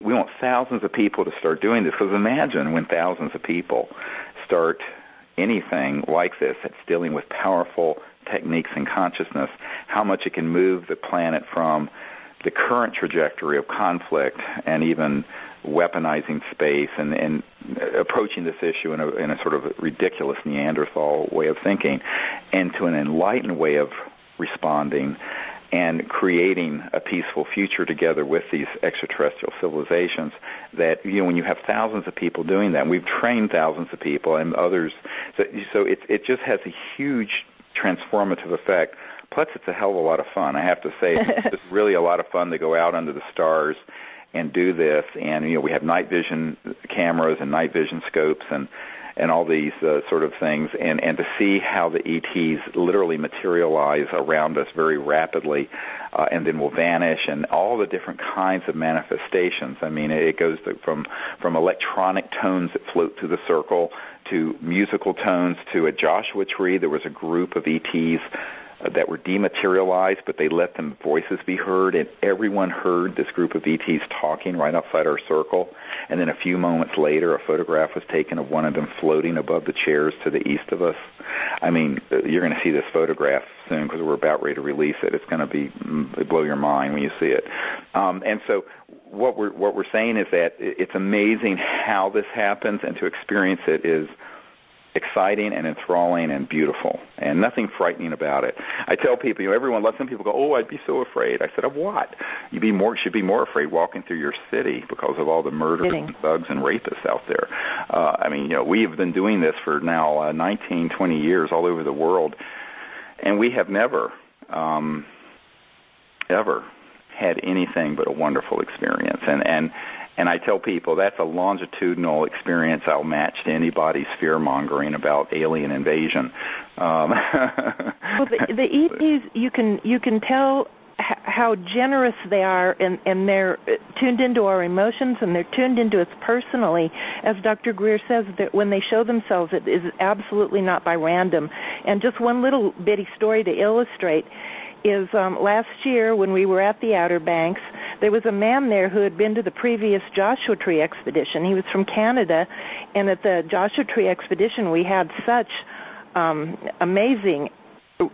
we want thousands of people to start doing this, because imagine when thousands of people start anything like this that's dealing with powerful techniques and consciousness, how much it can move the planet from the current trajectory of conflict and even weaponizing space and approaching this issue in a sort of ridiculous Neanderthal way of thinking, and to an enlightened way of responding and creating a peaceful future together with these extraterrestrial civilizations. That, when you have thousands of people doing that, and we've trained thousands of people and others, so it just has a huge transformative effect. Plus, it's a hell of a lot of fun. I have to say, it's really a lot of fun to go out under the stars and do this. And, we have night vision cameras and night vision scopes and all these sort of things, and to see how the ETs literally materialize around us very rapidly and then will vanish, and all the different kinds of manifestations. I mean, it goes from electronic tones that float through the circle to musical tones to a Joshua tree. There was a group of ETs that were dematerialized, but they let them voices be heard, and everyone heard this group of ETs talking right outside our circle. And then a few moments later, a photograph was taken of one of them floating above the chairs to the east of us. I mean, you're going to see this photograph soon because we're about ready to release it. It's going to blow your mind when you see it. And so what we're saying is that it's amazing how this happens, and to experience it is exciting and enthralling and beautiful, and nothing frightening about it. I tell people, some people go, "Oh, I'd be so afraid." I said, "Of what?" You should be more afraid walking through your city because of all the murders and thugs and rapists out there. We have been doing this for now 19, 20 years all over the world, and we have never, ever had anything but a wonderful experience. And I tell people that's a longitudinal experience I'll match to anybody's fear-mongering about alien invasion. Well, the ETs, you can tell how generous they are, and they're tuned into our emotions, and they're tuned into us personally. As Dr. Greer says, that when they show themselves, it is absolutely not by random. And just one little bitty story to illustrate is last year when we were at the Outer Banks, there was a man there who had been to the previous Joshua Tree expedition. He was from Canada, and at the Joshua Tree expedition we had such amazing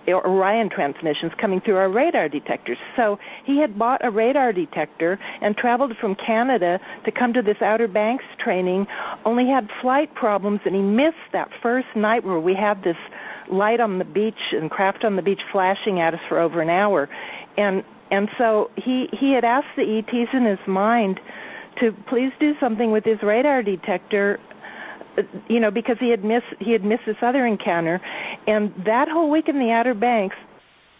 Orion transmissions coming through our radar detectors. So he had bought a radar detector and traveled from Canada to come to this Outer Banks training, only had flight problems, and he missed that first night where we had this light on the beach and craft on the beach flashing at us for over an hour. And so he had asked the ETs in his mind to please do something with his radar detector, because he had missed this other encounter. And that whole week in the Outer Banks,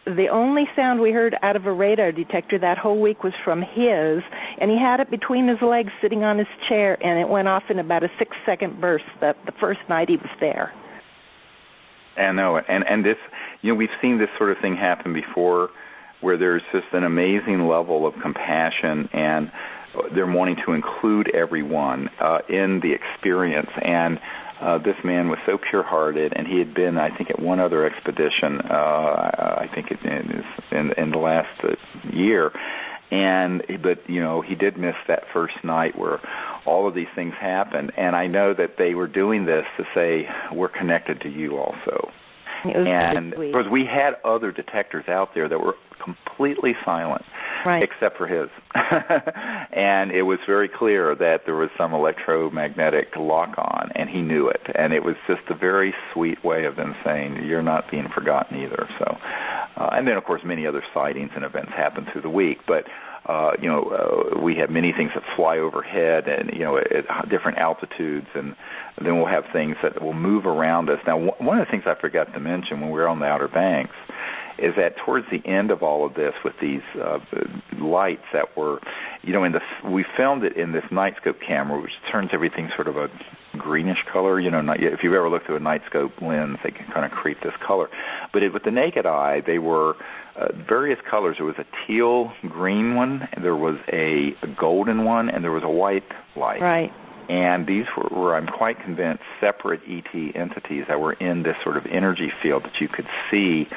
the only sound we heard out of a radar detector that whole week was from his, and he had it between his legs sitting on his chair, and it went off in about a 6-second burst the first night he was there. I know it. And this, we've seen this sort of thing happen before, where there's just an amazing level of compassion, and they're wanting to include everyone in the experience. And this man was so pure-hearted, and he had been, I think, at one other expedition, I think in the last year. But he did miss that first night where all of these things happened. And I know that they were doing this to say, we're connected to you also. And because we had other detectors out there that were completely silent, right, except for his. And it was very clear that there was some electromagnetic lock-on, and he knew it. And it was just a very sweet way of them saying, you're not being forgotten either. So, and then, of course, many other sightings and events happened through the week. But we have many things that fly overhead and, at different altitudes, and then we'll have things that will move around us. Now, one of the things I forgot to mention when we were on the Outer Banks is that towards the end of all of this, with these lights that were, we filmed it in this nightscope camera, which turns everything sort of a greenish color. If you've ever looked through a nightscope lens, they can kind of create this color. But with the naked eye, they were various colors. There was a teal green one, and there was a golden one, and there was a white light. Right. And these were, I'm quite convinced, separate ET entities that were in this sort of energy field that you could see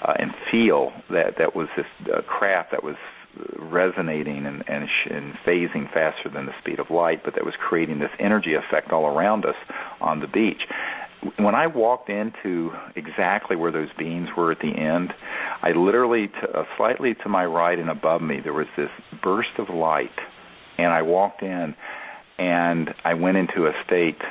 and feel that was this craft that was resonating and phasing faster than the speed of light, but that was creating this energy effect all around us on the beach. When I walked into exactly where those beings were at the end, I literally, slightly to my right and above me, there was this burst of light, and I walked in, and I went into a state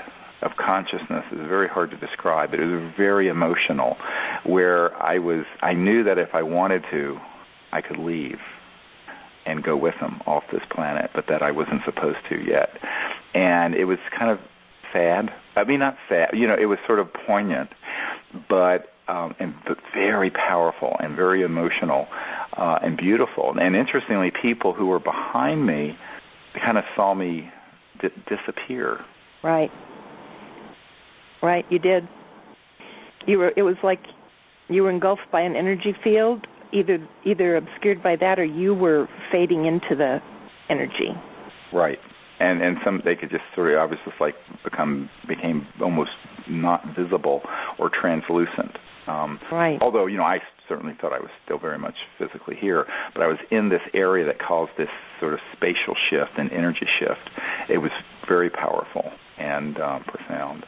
of consciousness. It was very hard to describe, but it was very emotional, where I knew that if I wanted to, I could leave and go with them off this planet, but that I wasn't supposed to yet. And it was kind of sad. I mean, not sad. It was sort of poignant, but very powerful and very emotional and beautiful. And interestingly, people who were behind me kind of saw me disappear. Right. Right, you did. It was like you were engulfed by an energy field, either obscured by that or you were fading into the energy. Right. And some they could just sort of, I was just like became almost not visible or translucent. Right. Although, I certainly thought I was still very much physically here, but I was in this area that caused this sort of spatial shift and energy shift. It was very powerful and profound.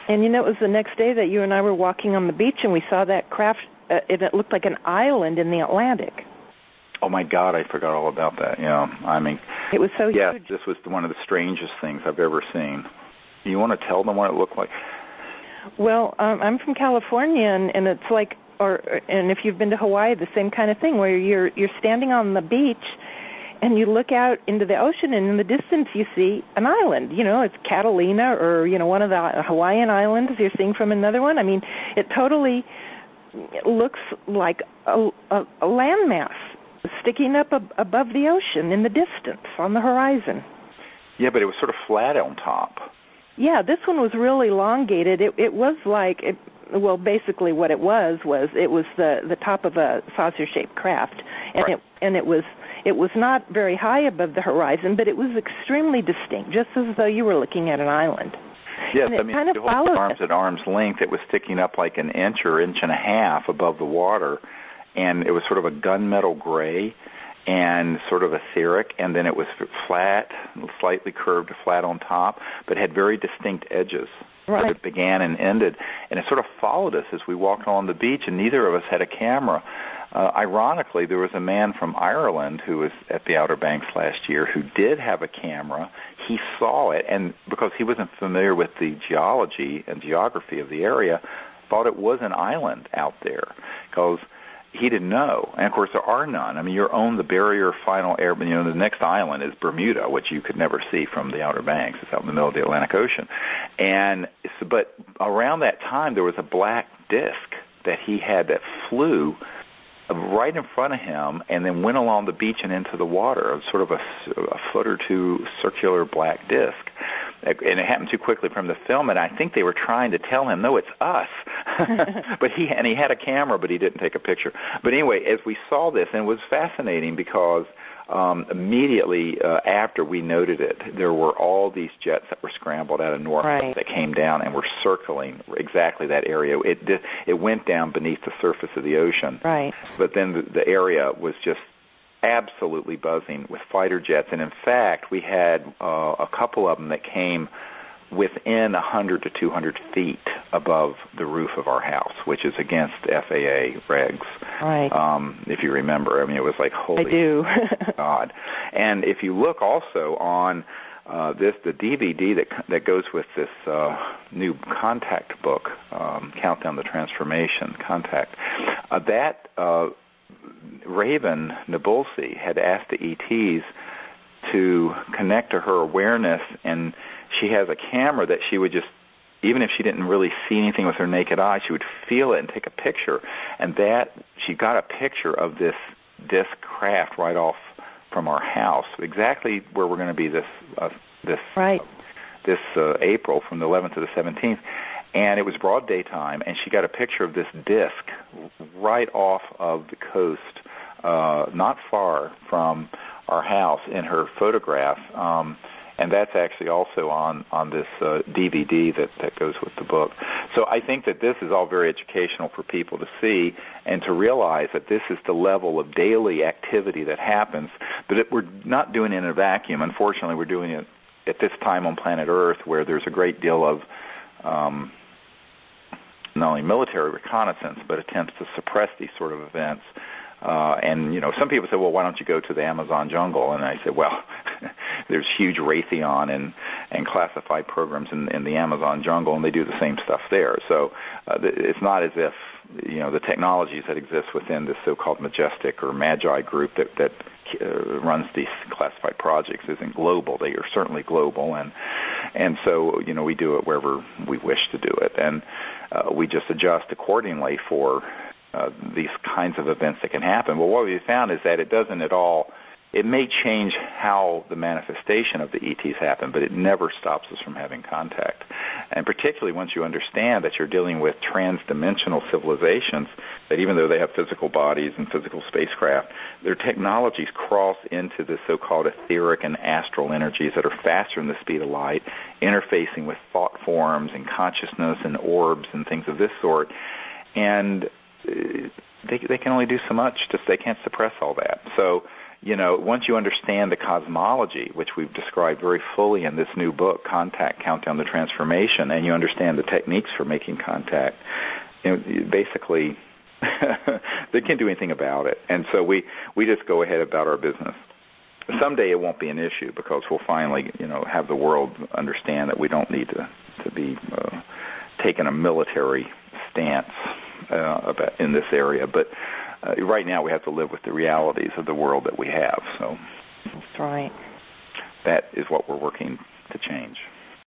And it was the next day that you and I were walking on the beach and we saw that craft, and it looked like an island in the Atlantic. Oh, my God, I forgot all about that. Yeah, I mean, it was so huge. Yes, this was one of the strangest things I've ever seen. You want to tell them what it looked like? Well, I'm from California, and it's like, and if you've been to Hawaii, the same kind of thing, where you're standing on the beach, and you look out into the ocean, and in the distance you see an island. It's Catalina or, one of the Hawaiian islands you're seeing from another one. I mean, it totally looks like a landmass sticking up above the ocean in the distance on the horizon. Yeah, but it was sort of flat on top. Yeah, this one was really elongated. It was like, basically what it was the top of a saucer-shaped craft, and right. It was not very high above the horizon, but it was extremely distinct, just as though you were looking at an island. Yes, I mean, kind of the whole arms at arm's length, it was sticking up like an inch or inch and a half above the water, and it was sort of a gunmetal gray and sort of etheric, and then it was flat, slightly curved, flat on top, but had very distinct edges. Right. So it began and ended, and it sort of followed us as we walked along the beach, and neither of us had a camera. Ironically, there was a man from Ireland who was at the Outer Banks last year who did have a camera. He saw it, and because he wasn't familiar with the geology and geography of the area, thought it was an island out there because he didn't know. And, of course, there are none. I mean, you're on the barrier final air, the next island is Bermuda, which you could never see from the Outer Banks. It's out in the middle of the Atlantic Ocean. But around that time, there was a black disc that he had that flew right in front of him and then went along the beach and into the water, sort of a foot or two circular black disc. And it happened too quickly from the film, and I think they were trying to tell him, no, it's us. But he had a camera, but he didn't take a picture. But anyway, as we saw this, and it was fascinating because immediately after we noted it, there were all these jets that were scrambled out of Norfolk right. that came down and were circling exactly that area. It went down beneath the surface of the ocean. Right. But then the area was just absolutely buzzing with fighter jets. And in fact, we had a couple of them that came within 100 to 200 feet above the roof of our house, which is against FAA regs. Right. If you remember, I mean, it was like, holy I do. God. And if you look also on the DVD that goes with this new Contact book, Countdown to Transformation, Contact, that Raven Nabulsi had asked the ETs to connect to her awareness, and she has a camera that she would just, even if she didn't really see anything with her naked eye, she would feel it and take a picture. And that she got a picture of this disc craft right off from our house, exactly where we're going to be this April, from the 11th to the 17th. And it was broad daytime, and she got a picture of this disc right off of the coast, not far from our house in her photograph. And that's actually also on this DVD that goes with the book. So I think that this is all very educational for people to see and to realize that this is the level of daily activity that happens, but we're not doing it in a vacuum. Unfortunately, we're doing it at this time on planet Earth where there's a great deal of not only military reconnaissance, but attempts to suppress these sort of events. And, some people say, well, why don't you go to the Amazon jungle? And I said, well, there's huge Raytheon and classified programs in the Amazon jungle, and they do the same stuff there. So it's not as if, the technologies that exist within this so-called Majestic or Magi group that runs these classified projects isn't global. They are certainly global, and so we do it wherever we wish to do it, and we just adjust accordingly for these kinds of events that can happen. Well, what we found is that it doesn't at all. It may change how the manifestation of the ETs happen, but it never stops us from having contact. And particularly once you understand that you're dealing with trans-dimensional civilizations, that even though they have physical bodies and physical spacecraft, their technologies cross into the so-called etheric and astral energies that are faster than the speed of light, interfacing with thought forms and consciousness and orbs and things of this sort. And they can only do so much, just they can't suppress all that. So, once you understand the cosmology, which we've described very fully in this new book, Contact, Countdown to Transformation, and you understand the techniques for making contact, basically they can't do anything about it. And so we just go ahead about our business. Someday it won't be an issue because we'll finally, have the world understand that we don't need to be taking a military stance in this area. But right now we have to live with the realities of the world that we have. So that's right. That is what we're working to change.